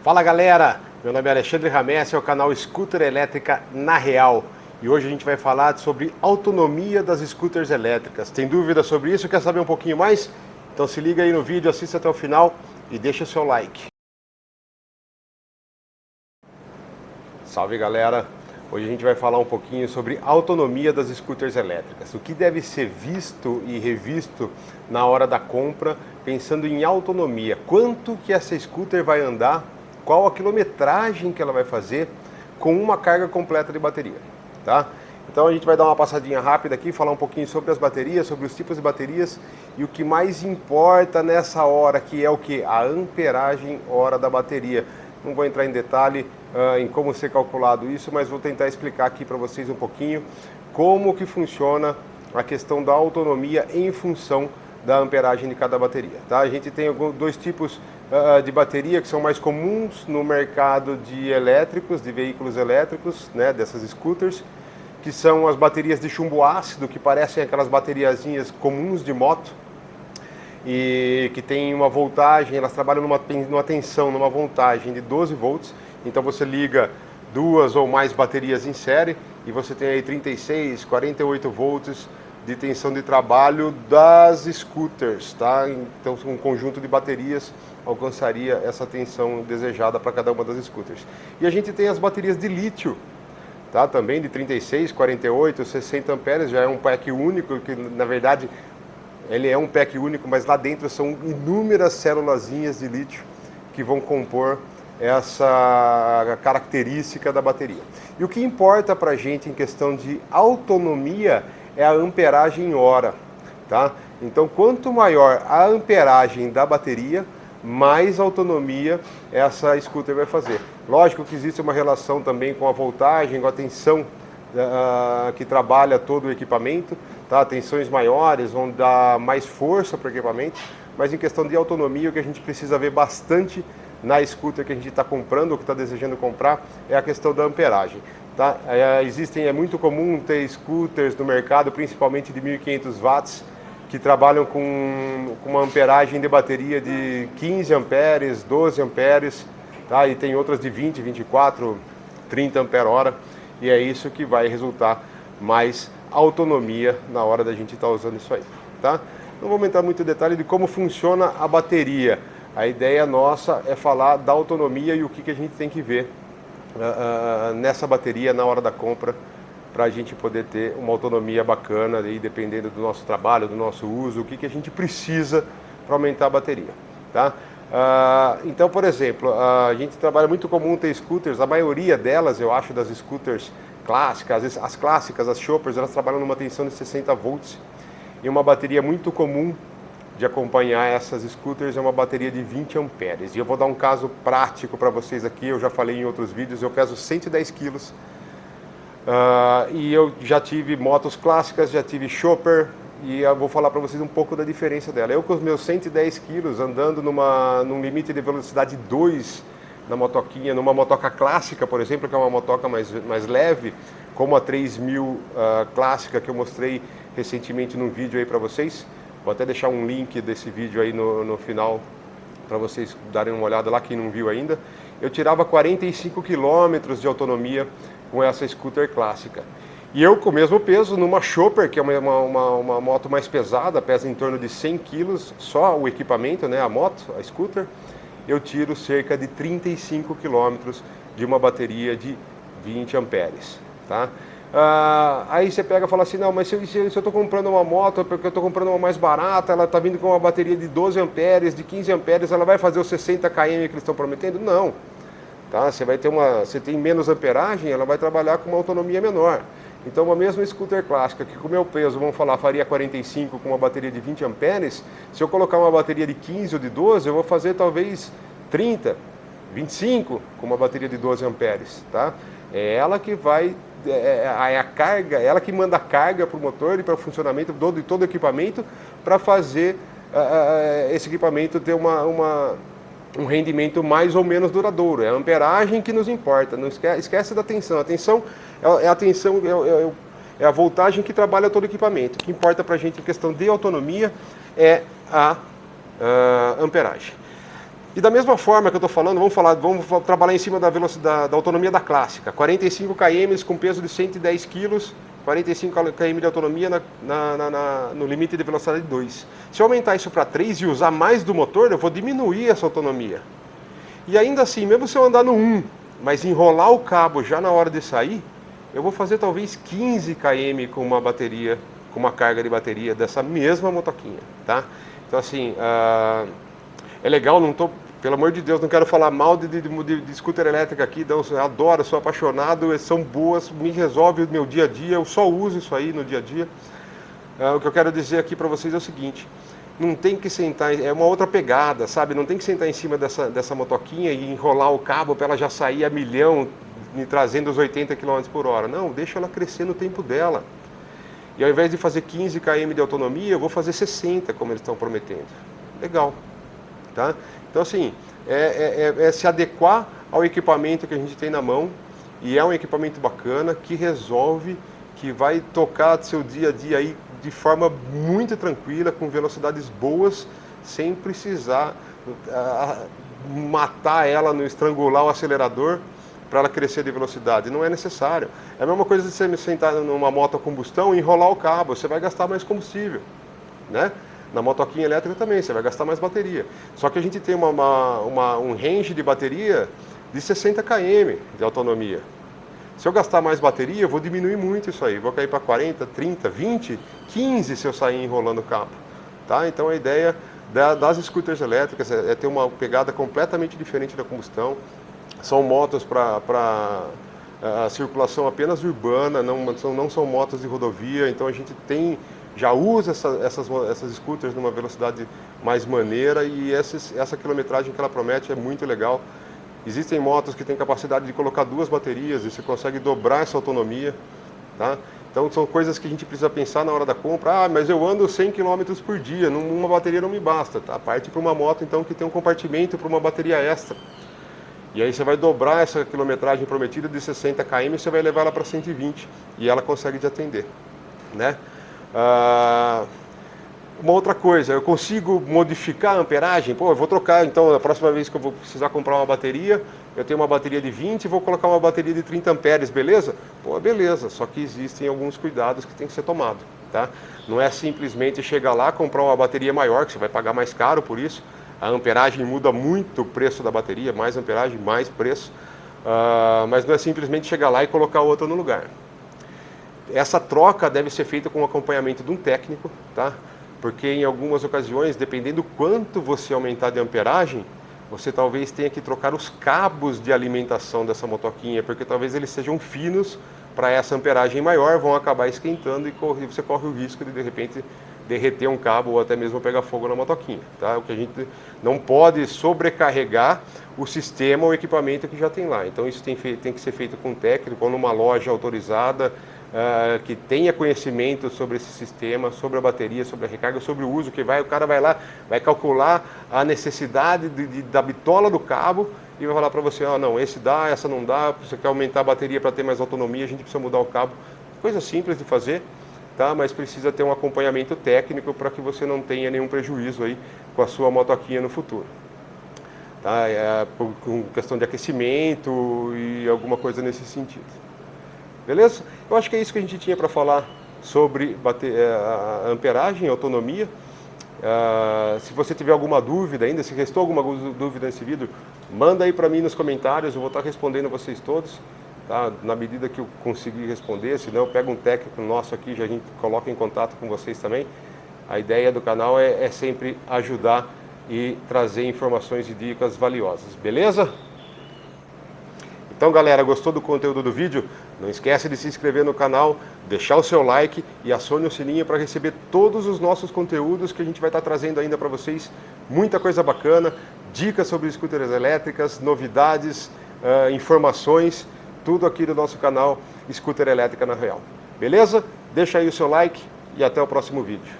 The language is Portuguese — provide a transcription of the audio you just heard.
Fala galera, meu nome é Alexandre Ramesse, é o canal Scooter Elétrica na Real. E hoje a gente vai falar sobre autonomia das scooters elétricas. Tem dúvida sobre isso? Quer saber um pouquinho mais? Então se liga aí no vídeo, assista até o final e deixa o seu like. Salve galera! Hoje a gente vai falar um pouquinho sobre autonomia das scooters elétricas. O que deve ser visto e revisto na hora da compra, pensando em autonomia. Quanto que essa scooter vai andar, qual a quilometragem que ela vai fazer com uma carga completa de bateria, tá? Então a gente vai dar uma passadinha rápida aqui, falar um pouquinho sobre as baterias, sobre os tipos de baterias e o que mais importa nessa hora, que é o que? A amperagem hora da bateria. Não vou entrar em detalhe em como ser calculado isso, mas vou tentar explicar aqui para vocês um pouquinho como que funciona a questão da autonomia em função da amperagem de cada bateria, tá? A gente tem dois tipos de bateria que são mais comuns no mercado de elétricos, de veículos elétricos, né, dessas scooters, que são as baterias de chumbo ácido, que parecem aquelas bateriazinhas comuns de moto, e que tem uma voltagem, elas trabalham numa tensão, numa voltagem de 12 volts, então você liga duas ou mais baterias em série e você tem aí 36, 48 volts de tensão de trabalho das scooters, tá? Então um conjunto de baterias alcançaria essa tensão desejada para cada uma das scooters. E a gente tem as baterias de lítio, tá? Também de 36, 48, 60 amperes, já é um pack único, que na verdade ele é um pack único, mas lá dentro são inúmeras célulazinhas de lítio que vão compor essa característica da bateria. E o que importa para a gente em questão de autonomia é a amperagem hora, tá? Então, quanto maior a amperagem da bateria, mais autonomia essa scooter vai fazer. Lógico que existe uma relação também com a voltagem, com a tensão que trabalha todo o equipamento, tá? Tensões maiores vão dar mais força para o equipamento, mas em questão de autonomia, o que a gente precisa ver bastante na scooter que a gente está comprando ou que está desejando comprar é a questão da amperagem, tá? É muito comum ter scooters no mercado, principalmente de 1.500 watts, que trabalham com uma amperagem de bateria de 15 amperes, 12 amperes, tá? E tem outras de 20, 24, 30 ampere-hora, e é isso que vai resultar mais autonomia na hora da gente estar usando isso aí, tá? Não vou entrar muito em detalhe de como funciona a bateria. A ideia nossa é falar da autonomia e o que a gente tem que ver nessa bateria na hora da compra, para a gente poder ter uma autonomia bacana, aí, dependendo do nosso trabalho, do nosso uso, o que a gente precisa para aumentar a bateria, tá? Então, por exemplo, a gente trabalha muito comum ter scooters, a maioria delas, eu acho, das scooters clássicas, as clássicas, as choppers, elas trabalham numa tensão de 60 volts e uma bateria muito comum de acompanhar essas scooters é uma bateria de 20 amperes. E eu vou dar um caso prático para vocês aqui, eu já falei em outros vídeos, eu peso 110 quilos e eu já tive motos clássicas, já tive chopper, e eu vou falar para vocês um pouco da diferença dela. Eu com os meus 110 quilos, andando num limite de velocidade 2 na motoquinha, numa motoca clássica, por exemplo, que é uma motoca mais leve, como a 3000 clássica que eu mostrei recentemente num vídeo aí para vocês. Vou até deixar um link desse vídeo aí no final para vocês darem uma olhada lá, quem não viu ainda. Eu tirava 45 km de autonomia com essa scooter clássica. E eu com o mesmo peso, numa chopper, que é uma moto mais pesada, pesa em torno de 100 kg, só o equipamento, né, a moto, a scooter, eu tiro cerca de 35 km de uma bateria de 20 amperes, tá? Aí você pega e fala assim, não, mas se eu estou comprando uma moto, porque eu estou comprando uma mais barata, ela está vindo com uma bateria de 12 amperes, de 15 amperes, ela vai fazer os 60 km que eles estão prometendo? Não, tá? Você tem menos amperagem, ela vai trabalhar com uma autonomia menor. Então, uma mesma scooter clássica, que com o meu peso, vamos falar, faria 45 com uma bateria de 20 amperes, se eu colocar uma bateria de 15 ou de 12, eu vou fazer talvez 30, 25 com uma bateria de 12 amperes, tá? É ela que vai, a carga, ela que manda a carga para o motor e para o funcionamento de todo o equipamento, para fazer esse equipamento ter um rendimento mais ou menos duradouro. É a amperagem que nos importa, não esquece da tensão. A tensão é a voltagem que trabalha todo o equipamento. O que importa para a gente em questão de autonomia é a amperagem. E da mesma forma que eu estou falando, vamos trabalhar em cima da velocidade, da autonomia da clássica. 45 km com peso de 110 kg, 45 km de autonomia no limite de velocidade 2. Se eu aumentar isso para 3 e usar mais do motor, eu vou diminuir essa autonomia. E ainda assim, mesmo se eu andar no 1, mas enrolar o cabo já na hora de sair, eu vou fazer talvez 15 km com uma bateria, com uma carga de bateria dessa mesma motoquinha, tá? Então assim, é legal, pelo amor de Deus, não quero falar mal de scooter elétrica aqui, eu adoro, sou apaixonado, são boas, me resolve o meu dia a dia, eu só uso isso aí no dia a dia. O que eu quero dizer aqui para vocês é o seguinte, não tem que sentar, é uma outra pegada, sabe? Não tem que sentar em cima dessa motoquinha e enrolar o cabo para ela já sair a milhão, me trazendo os 80 km por hora. Não, deixa ela crescer no tempo dela. E ao invés de fazer 15 km de autonomia, eu vou fazer 60, como eles estão prometendo. Legal, tá? Então, assim, é se adequar ao equipamento que a gente tem na mão, e é um equipamento bacana, que resolve, que vai tocar seu dia a dia aí de forma muito tranquila, com velocidades boas, sem precisar matar ela, estrangular o acelerador para ela crescer de velocidade. Não é necessário. É a mesma coisa de você sentar numa moto a combustão e enrolar o cabo, você vai gastar mais combustível, né? Na motoquinha elétrica também, você vai gastar mais bateria. Só que a gente tem um range de bateria de 60 km de autonomia. Se eu gastar mais bateria, eu vou diminuir muito isso aí. Vou cair para 40, 30, 20, 15 se eu sair enrolando o cabo. Tá? Então a ideia das scooters elétricas é ter uma pegada completamente diferente da combustão. São motos para circulação apenas urbana, não são motos de rodovia. Então a gente já usa essas scooters numa velocidade mais maneira, e essa quilometragem que ela promete é muito legal. Existem motos que têm capacidade de colocar 2 baterias e você consegue dobrar essa autonomia, tá? Então são coisas que a gente precisa pensar na hora da compra. Mas eu ando 100 km por dia, uma bateria não me basta, tá? Parte para uma moto então que tem um compartimento para uma bateria extra. E aí você vai dobrar essa quilometragem prometida de 60 km e você vai levar ela para 120 e ela consegue te atender, né? Uma outra coisa, eu consigo modificar a amperagem? Eu vou trocar, então, a próxima vez que eu vou precisar comprar uma bateria, eu tenho uma bateria de 20 e vou colocar uma bateria de 30 amperes, beleza? Beleza, só que existem alguns cuidados que tem que ser tomado, tá? Não é simplesmente chegar lá, comprar uma bateria maior, que você vai pagar mais caro por isso. A amperagem muda muito o preço da bateria, mais amperagem, mais preço. Mas não é simplesmente chegar lá e colocar outra no lugar. Essa troca deve ser feita com o acompanhamento de um técnico, tá? Porque em algumas ocasiões, dependendo do quanto você aumentar de amperagem, você talvez tenha que trocar os cabos de alimentação dessa motoquinha, porque talvez eles sejam finos para essa amperagem maior, vão acabar esquentando e você corre o risco de repente derreter um cabo ou até mesmo pegar fogo na motoquinha, tá? O que a gente não pode sobrecarregar o sistema ou equipamento que já tem lá. Então isso tem que ser feito com um técnico ou numa loja autorizada, que tenha conhecimento sobre esse sistema, sobre a bateria, sobre a recarga, sobre o uso, o cara vai lá, vai calcular a necessidade da bitola do cabo e vai falar para você, não, esse dá, essa não dá, você quer aumentar a bateria para ter mais autonomia, a gente precisa mudar o cabo. Coisa simples de fazer, tá? Mas precisa ter um acompanhamento técnico para que você não tenha nenhum prejuízo aí com a sua motoquinha no futuro. Tá? Com questão de aquecimento e alguma coisa nesse sentido. Beleza? Eu acho que é isso que a gente tinha para falar sobre a amperagem, a autonomia. Se você tiver alguma dúvida ainda, se restou alguma dúvida nesse vídeo, manda aí para mim nos comentários, eu vou estar respondendo vocês todos, tá? Na medida que eu conseguir responder, senão eu pego um técnico nosso aqui, já a gente coloca em contato com vocês também. A ideia do canal é sempre ajudar e trazer informações e dicas valiosas, beleza? Então galera, gostou do conteúdo do vídeo? Não esquece de se inscrever no canal, deixar o seu like e acione o sininho para receber todos os nossos conteúdos que a gente vai estar trazendo ainda para vocês. Muita coisa bacana, dicas sobre scooters elétricas, novidades, informações, tudo aqui do nosso canal Scooter Elétrica na Real. Beleza? Deixa aí o seu like e até o próximo vídeo.